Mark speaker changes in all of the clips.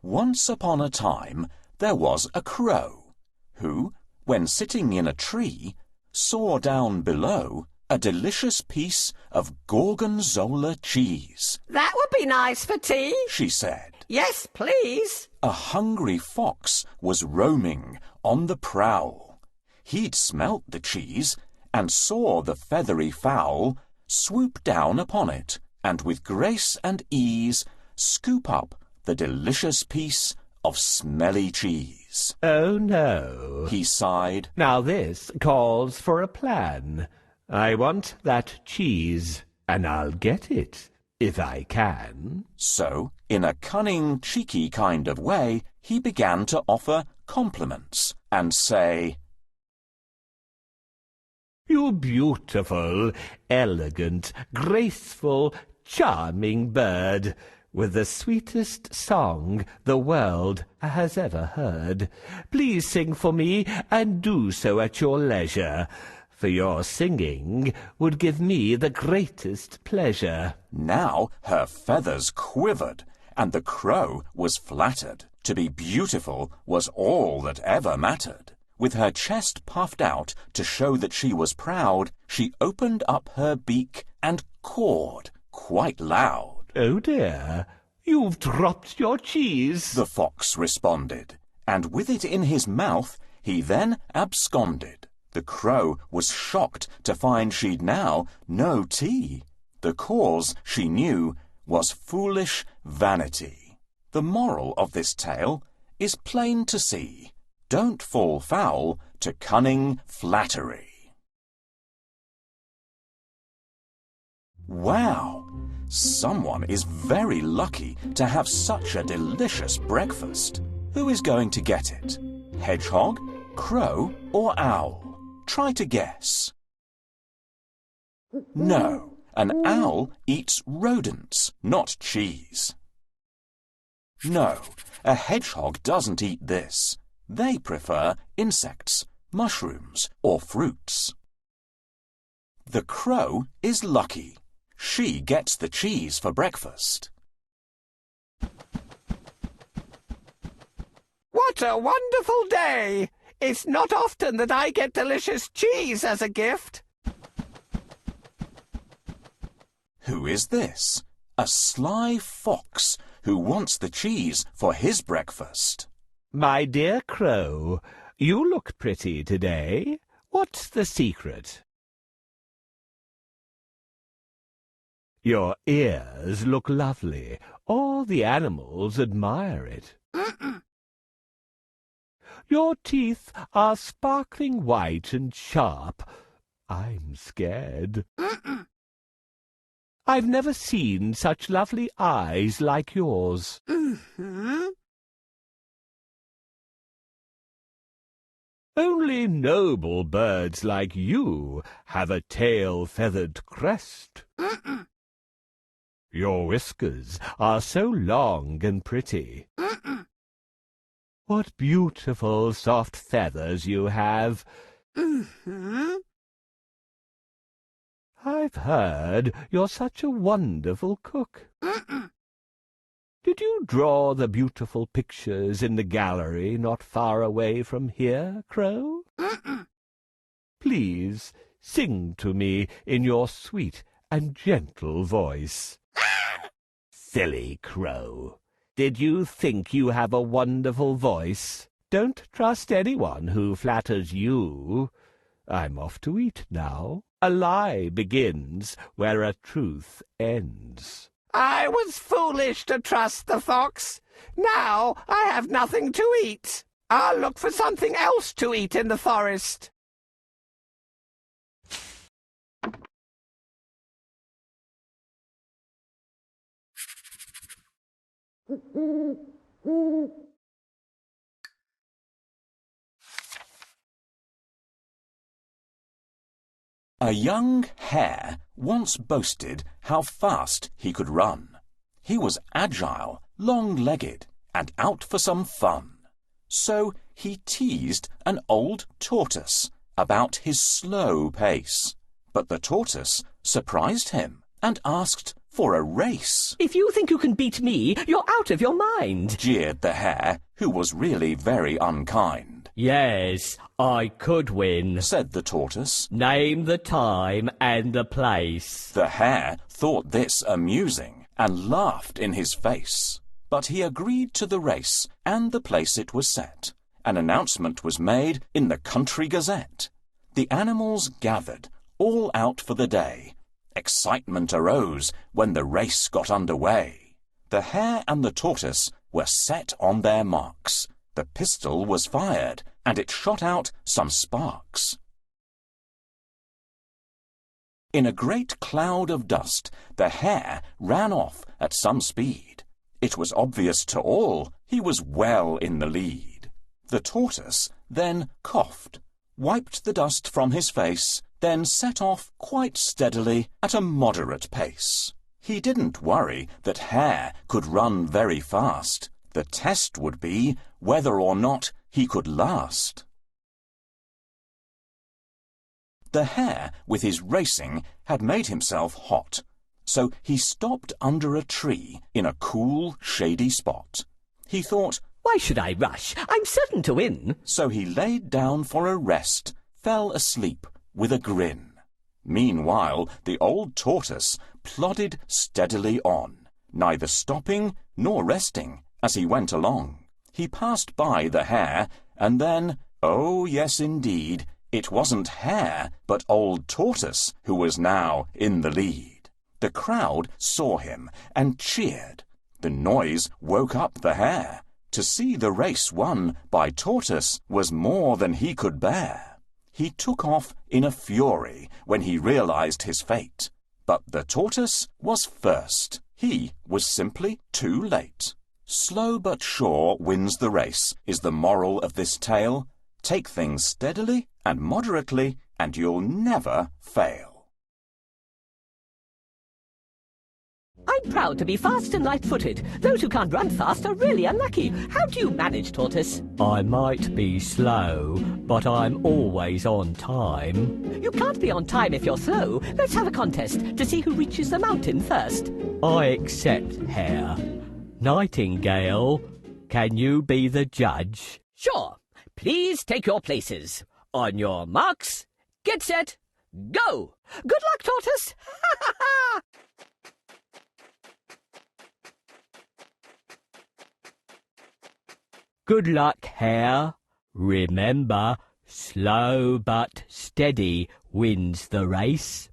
Speaker 1: Once upon a time there was a crow who, when sitting in a tree, saw down below a delicious piece of gorgonzola cheese.
Speaker 2: "That would be nice for tea,"
Speaker 1: she said.
Speaker 2: "Yes, please."
Speaker 1: A hungry fox was roaming on the prowl. He'd smelt the cheese and saw the feathery fowl swoop down upon it and with grace and ease scoop up the delicious piece of smelly cheese.
Speaker 3: "Oh, no,"
Speaker 1: he sighed.
Speaker 3: "Now this calls for a plan. I want that cheese, and I'll get it, if I can."
Speaker 1: So, in a cunning, cheeky kind of way, he began to offer compliments and say,
Speaker 3: "You beautiful, elegant, graceful, charming bird, with the sweetest song the world has ever heard. Please sing for me, and do so at your leisure, for your singing would give me the greatest pleasure."
Speaker 1: Now her feathers quivered, and the crow was flattered. To be beautiful was all that ever mattered. With her chest puffed out to show that she was proud, she opened up her beak and cawed quite loud.
Speaker 3: "Oh dear, you've dropped your cheese,"
Speaker 1: the fox responded, and with it in his mouth he then absconded. The crow was shocked to find she'd now no tea. The cause, she knew, was foolish vanity. The moral of this tale is plain to see. Don't fall foul to cunning flattery. Wow! Someone is very lucky to have such a delicious breakfast. Who is going to get it? Hedgehog, crow, or owl? Try to guess. No, an owl eats rodents, not cheese. No, a hedgehog doesn't eat this. They prefer insects, mushrooms, or fruits. The crow is lucky. She gets the cheese for breakfast.
Speaker 2: What a wonderful day! It's not often that I get delicious cheese as a gift.
Speaker 1: Who is this? A sly fox who wants the cheese for his breakfast.
Speaker 3: "My dear crow, you look pretty today. What's the secret?" "Your ears look lovely. All the animals admire it." "Your teeth are sparkling white and sharp. I'm scared." "I've never seen such lovely eyes like yours." "Only noble birds like you have a tail-feathered crest." "Your whiskers are so long and pretty." "What beautiful soft feathers you have." "I've heard you're such a wonderful cook." "Did you draw the beautiful pictures in the gallery not far away from here, Crow?" "Please sing to me in your sweet and gentle voice." "Silly Crow! Did you think you have a wonderful voice? Don't trust anyone who flatters you. I'm off to eat now. A lie begins where a truth ends."
Speaker 2: I was foolish to trust the fox. Now I have nothing to eat. I'll look for something else to eat in the forest.
Speaker 1: A young hare once boasted how fast he could run. He was agile, long-legged, and out for some fun. So he teased an old tortoise about his slow pace. But the tortoise surprised him and asked for a race.
Speaker 4: If you think you can beat me, you're out of your mind,
Speaker 1: Jeered the hare, who was really very unkind.
Speaker 4: Yes, I could win,
Speaker 1: Said the tortoise.
Speaker 4: Name the time and the place.
Speaker 1: The hare thought this amusing and laughed in his face. But he agreed to the race and the place it was set. An announcement was made in the country gazette. The animals gathered, all out for the day. Excitement arose when the race got underway. The hare and the tortoise were set on their marks. The pistol was fired, and it shot out some sparks. In a great cloud of dust, the hare ran off at some speed. It was obvious to all he was well in the lead. The tortoise then coughed, wiped the dust from his face, then set off quite steadily at a moderate pace. He didn't worry that hare could run very fast. The test would be whether or not he could last. The hare, with his racing, had made himself hot, so he stopped under a tree in a cool, shady spot. He thought,
Speaker 4: Why should I rush? I'm certain to win.
Speaker 1: So he laid down for a rest, fell asleep with a grin. Meanwhile, the old tortoise plodded steadily on, neither stopping nor resting as he went along. He passed by the hare, and then, oh yes indeed, it wasn't hare, but old tortoise who was now in the lead. The crowd saw him and cheered. The noise woke up the hare. To see the race won by tortoise was more than he could bear. He took off in a fury when he realized his fate. But the tortoise was first. He was simply too late. Slow but sure wins the race is the moral of this tale. Take things steadily and moderately, and you'll never fail.
Speaker 4: I'm proud to be fast and light-footed. Those who can't run fast are really unlucky. How do you manage, Tortoise? I might be slow, but I'm always on time. You can't be on time if you're slow. Let's have a contest to see who reaches the mountain first. I accept, Hare. Nightingale, can you be the judge? Sure. Please take your places. On your marks, get set, go! Good luck, Tortoise! Ha ha ha! Good luck, Hare. Remember, slow but steady wins the race.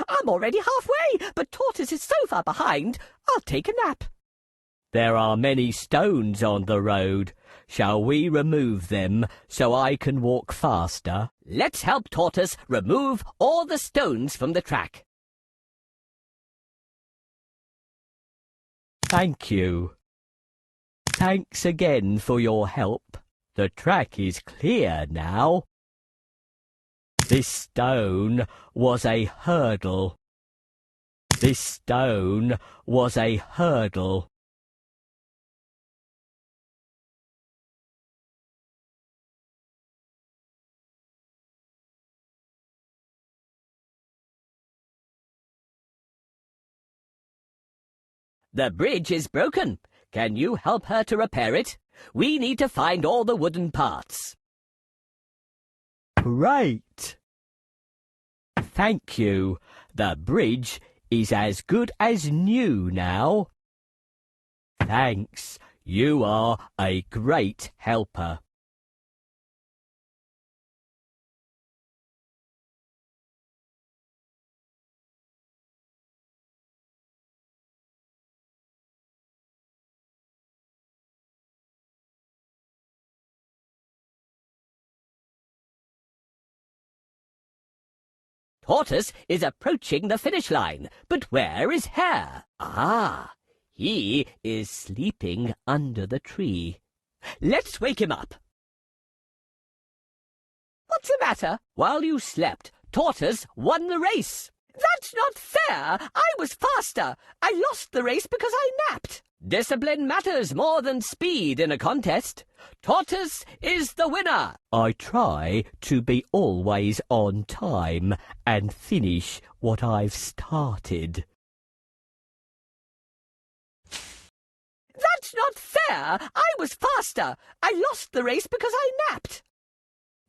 Speaker 4: I'm already halfway, but Tortoise is so far behind, I'll take a nap. There are many stones on the road. Shall we remove them so I can walk faster? Let's help Tortoise remove all the stones from the track. Thank you. Thanks again for your help. The track is clear now. This stone was a hurdle. This stone was a hurdle. The bridge is broken. Can you help her to repair it? We need to find all the wooden parts. Great! Thank you. The bridge is as good as new now. Thanks. You are a great helper. Tortoise is approaching the finish line, but where is Hare? Ah, he is sleeping under the tree. Let's wake him up. What's the matter? While you slept, Tortoise won the race. That's not fair. I was faster. I lost the race because I napped. Discipline matters more than speed in a contest. Tortoise is the winner. I try to be always on time and finish what I've started. That's not fair. I was faster. I lost the race because I napped.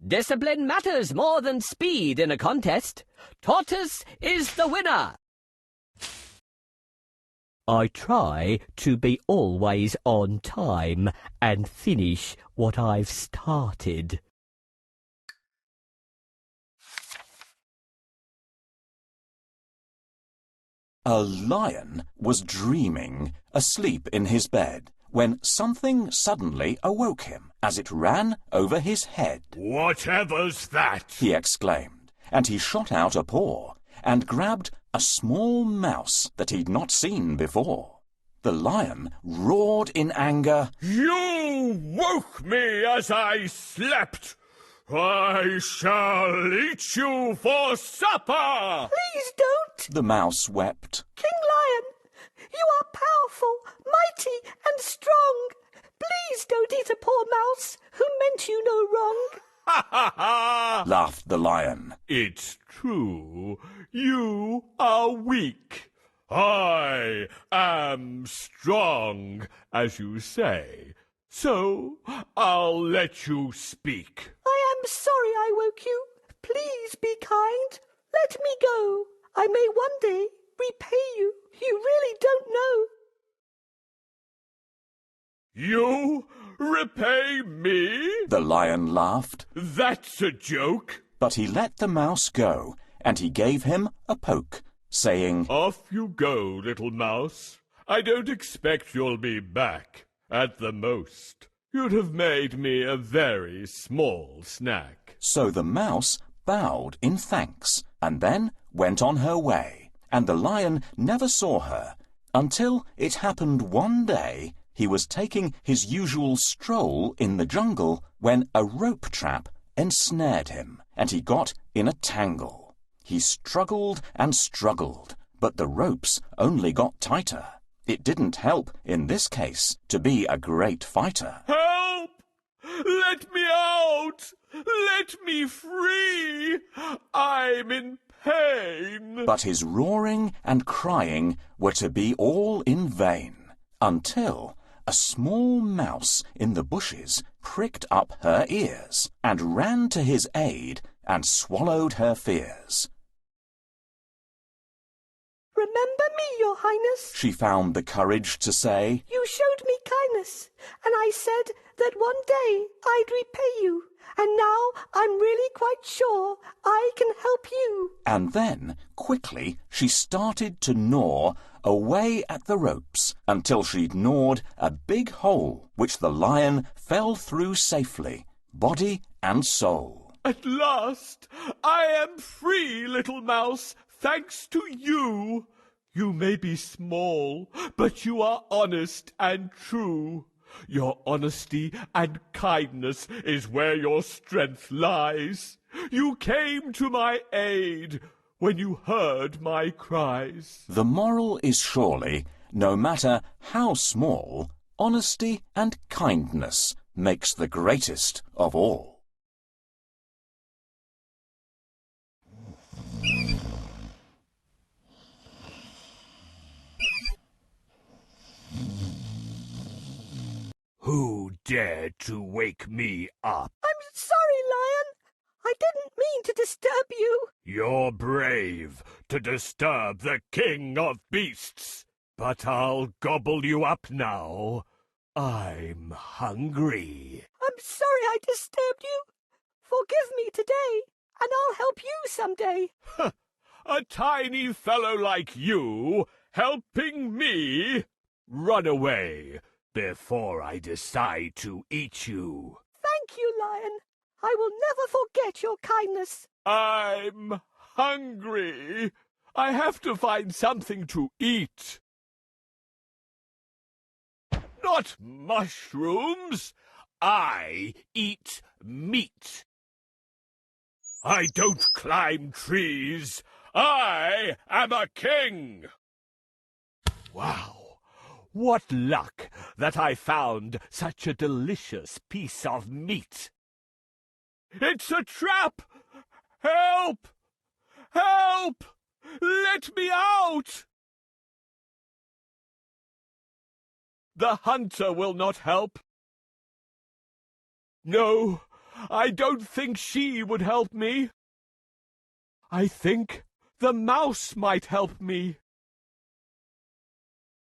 Speaker 4: Discipline matters more than speed in a contest. Tortoise is the winner. I try to be always on time and finish what I've started.
Speaker 1: A lion was dreaming, asleep in his bed, when something suddenly awoke him as it ran over his head.
Speaker 3: "Whatever's that?"
Speaker 1: he exclaimed, and he shot out a paw and grabbed a small mouse that he'd not seen before. The lion roared in anger.
Speaker 3: "You woke me as I slept! I shall eat you for supper!"
Speaker 4: Please don't.
Speaker 1: The mouse wept.
Speaker 4: King Lion, you are powerful, mighty and strong. Please don't eat a poor mouse who meant you no wrong.
Speaker 3: "Ha ha ha!"
Speaker 1: laughed the lion.
Speaker 3: "It's true. You are weak. I am strong, as you say. So I'll let you speak."
Speaker 4: I am sorry I woke you. Please be kind. Let me go. I may one day repay you. You really don't know.
Speaker 3: "You repay me?"
Speaker 1: The lion laughed.
Speaker 3: "That's a joke."
Speaker 1: But he let the mouse go, and he gave him a poke, saying,
Speaker 3: "Off you go, little mouse. I don't expect you'll be back. At the most, you'd have made me a very small snack."
Speaker 1: So the mouse bowed in thanks, and then went on her way, and the lion never saw her, until it happened one day he was taking his usual stroll in the jungle when a rope trap ensnared him, and he got in a tangle. He struggled and struggled, but the ropes only got tighter. It didn't help, in this case, to be a great fighter.
Speaker 3: "Help! Let me out! Let me free! I'm in pain!"
Speaker 1: But his roaring and crying were to be all in vain, until a small mouse in the bushes pricked up her ears and ran to his aid and swallowed her fears.
Speaker 4: Remember me, your highness.
Speaker 1: She found the courage to say.
Speaker 4: You showed me kindness, and I said that one day I'd repay you. And now I'm really quite sure I can help you.
Speaker 1: And then, quickly, she started to gnaw away at the ropes until she'd gnawed a big hole which the lion fell through safely, body and soul.
Speaker 3: "At last I am free, little mouse, thanks to you. You may be small, but you are honest and true. Your honesty and kindness is where your strength lies. You came to my aid when you heard my cries."
Speaker 1: The moral is surely, no matter how small, honesty and kindness makes the greatest of all.
Speaker 3: "Who dared to wake me up?"
Speaker 4: I'm sorry, Lion. I didn't mean to disturb you.
Speaker 3: "You're brave to disturb the king of beasts, but I'll gobble you up now. I'm hungry."
Speaker 4: I'm sorry I disturbed you. Forgive me today, and I'll help you someday.
Speaker 3: A tiny fellow like you helping me? Run away before I decide to eat you.
Speaker 4: Thank you, Lion. I will never forget your kindness.
Speaker 3: I'm hungry. I have to find something to eat. Not mushrooms. I eat meat. I don't climb trees. I am a king. Wow. What luck that I found such a delicious piece of meat. It's a trap! Help! Help! Let me out! The hunter will not help. No, I don't think she would help me. I think the mouse might help me.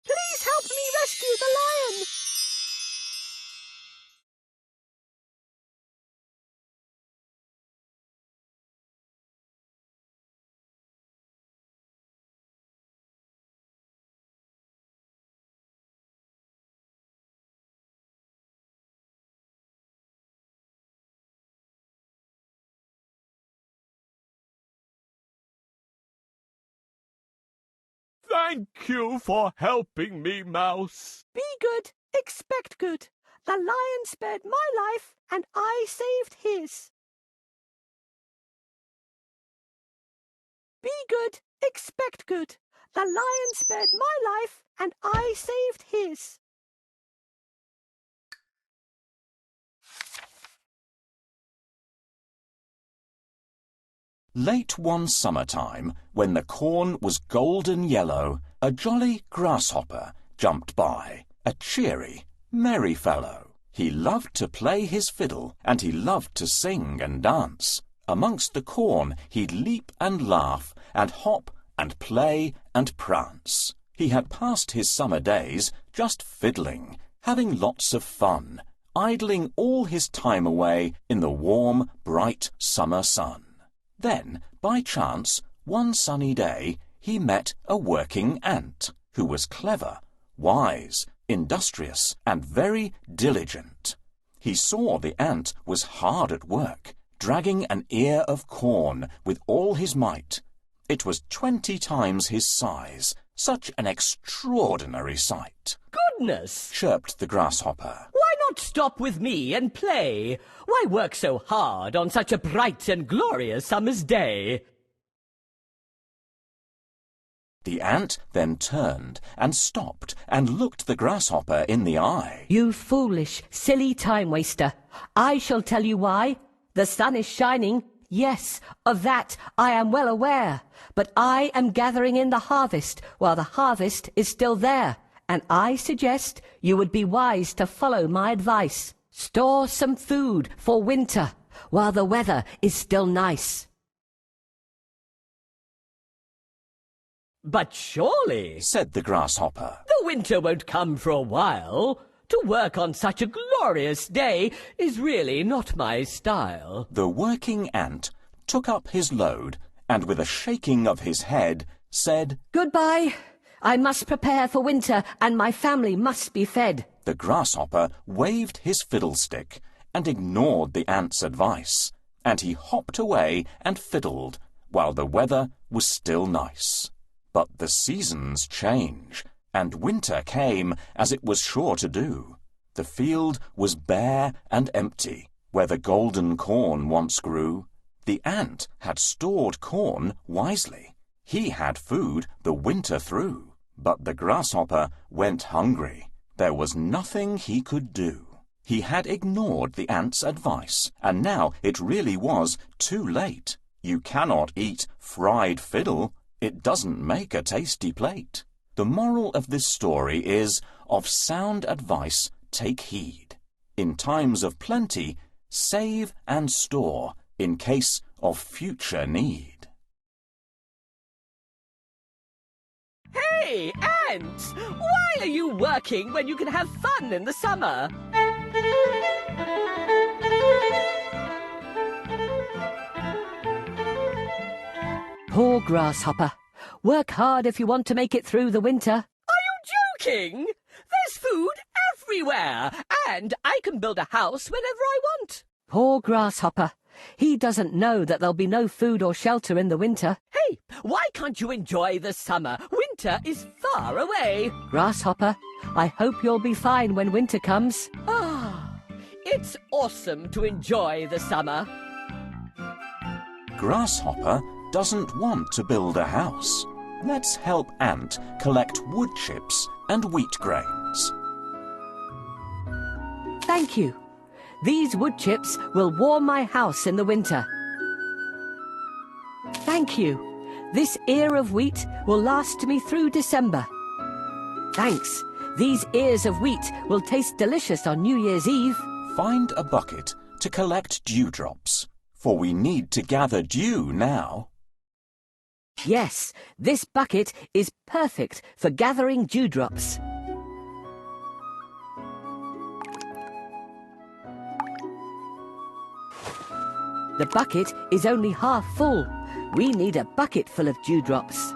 Speaker 4: Please help me rescue the lion.
Speaker 3: Thank you for helping me, Mouse.
Speaker 4: Be good, expect good. The lion spared my life, and I saved his. Be good, expect good. The lion spared my life, and I saved his.
Speaker 1: Late one summertime, when the corn was golden yellow, a jolly grasshopper jumped by, a cheery, merry fellow. He loved to play his fiddle, and he loved to sing and dance. Amongst the corn he'd leap and laugh, and hop and play and prance. He had passed his summer days just fiddling, having lots of fun, idling all his time away in the warm, bright summer sun. Then, by chance, one sunny day, he met a working ant, who was clever, wise, industrious, and very diligent. He saw the ant was hard at work, dragging an ear of corn with all his might. It was 20 times his size, such an extraordinary sight.
Speaker 4: Goodness!
Speaker 1: Chirped the grasshopper.
Speaker 4: Why not stop with me and play? Why work so hard on such a bright and glorious summer's day?
Speaker 1: The ant then turned and stopped and looked the grasshopper in the eye.
Speaker 4: You foolish, silly time-waster. I shall tell you why. The sun is shining. Yes, of that I am well aware. But I am gathering in the harvest while the harvest is still there. And I suggest you would be wise to follow my advice. Store some food for winter while the weather is still nice. But surely,
Speaker 1: said the grasshopper,
Speaker 4: the winter won't come for a while. To work on such a glorious day is really not my style.
Speaker 1: The working ant took up his load and with a shaking of his head said,
Speaker 4: Goodbye. I must prepare for winter, and my family must be fed.
Speaker 1: The grasshopper waved his fiddlestick and ignored the ant's advice, and he hopped away and fiddled while the weather was still nice. But the seasons change, and winter came as it was sure to do. The field was bare and empty, where the golden corn once grew. The ant had stored corn wisely. He had food the winter through, but the grasshopper went hungry. There was nothing he could do. He had ignored the ant's advice, and now it really was too late. You cannot eat fried fiddle. It doesn't make a tasty plate. The moral of this story is, of sound advice take heed. In times of plenty, save and store in case of future need.
Speaker 4: Hey, ants! Why are you working when you can have fun in the summer? Poor grasshopper. Work hard if you want to make it through the winter. Are you joking? There's food everywhere, and I can build a house whenever I want. Poor grasshopper. He doesn't know that there'll be no food or shelter in the winter. Hey, why can't you enjoy the summer? Winter is far away. Grasshopper, I hope you'll be fine when winter comes. Ah, it's awesome to enjoy the summer.
Speaker 1: Grasshopper doesn't want to build a house. Let's help Ant collect wood chips and wheat grains.
Speaker 4: Thank you. These wood chips will warm my house in the winter. Thank you. This ear of wheat will last me through December. Thanks. These ears of wheat will taste delicious on New Year's Eve.
Speaker 1: Find a bucket to collect dewdrops, for we need to gather dew now.
Speaker 4: Yes, this bucket is perfect for gathering dewdrops. The bucket is only half full. We need a bucket full of dewdrops.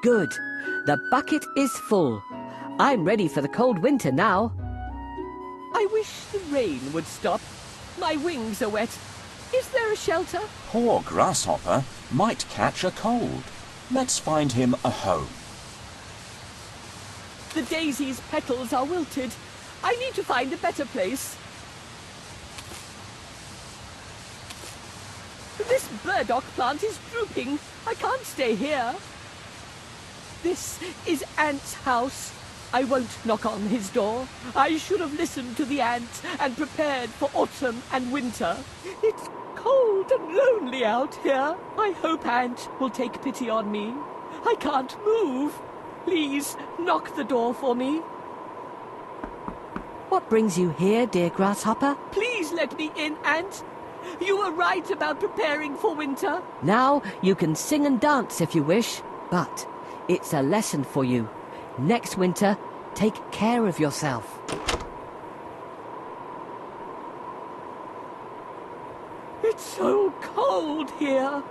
Speaker 4: Good. The bucket is full. I'm ready for the cold winter now. I wish the rain would stop. My wings are wet. Is there a shelter?
Speaker 1: Poor grasshopper might catch a cold. Let's find him a home.
Speaker 4: The daisy's petals are wilted. I need to find a better place. This burdock plant is drooping. I can't stay here. This is Ant's house. I won't knock on his door. I should have listened to the ant and prepared for autumn and winter. It's cold and lonely out here. I hope Ant will take pity on me. I can't move. Please knock the door for me. What brings you here, dear grasshopper? Please let me in, Ant. You were right about preparing for winter. Now you can sing and dance if you wish, but it's a lesson for you. Next winter, take care of yourself. It's so cold here.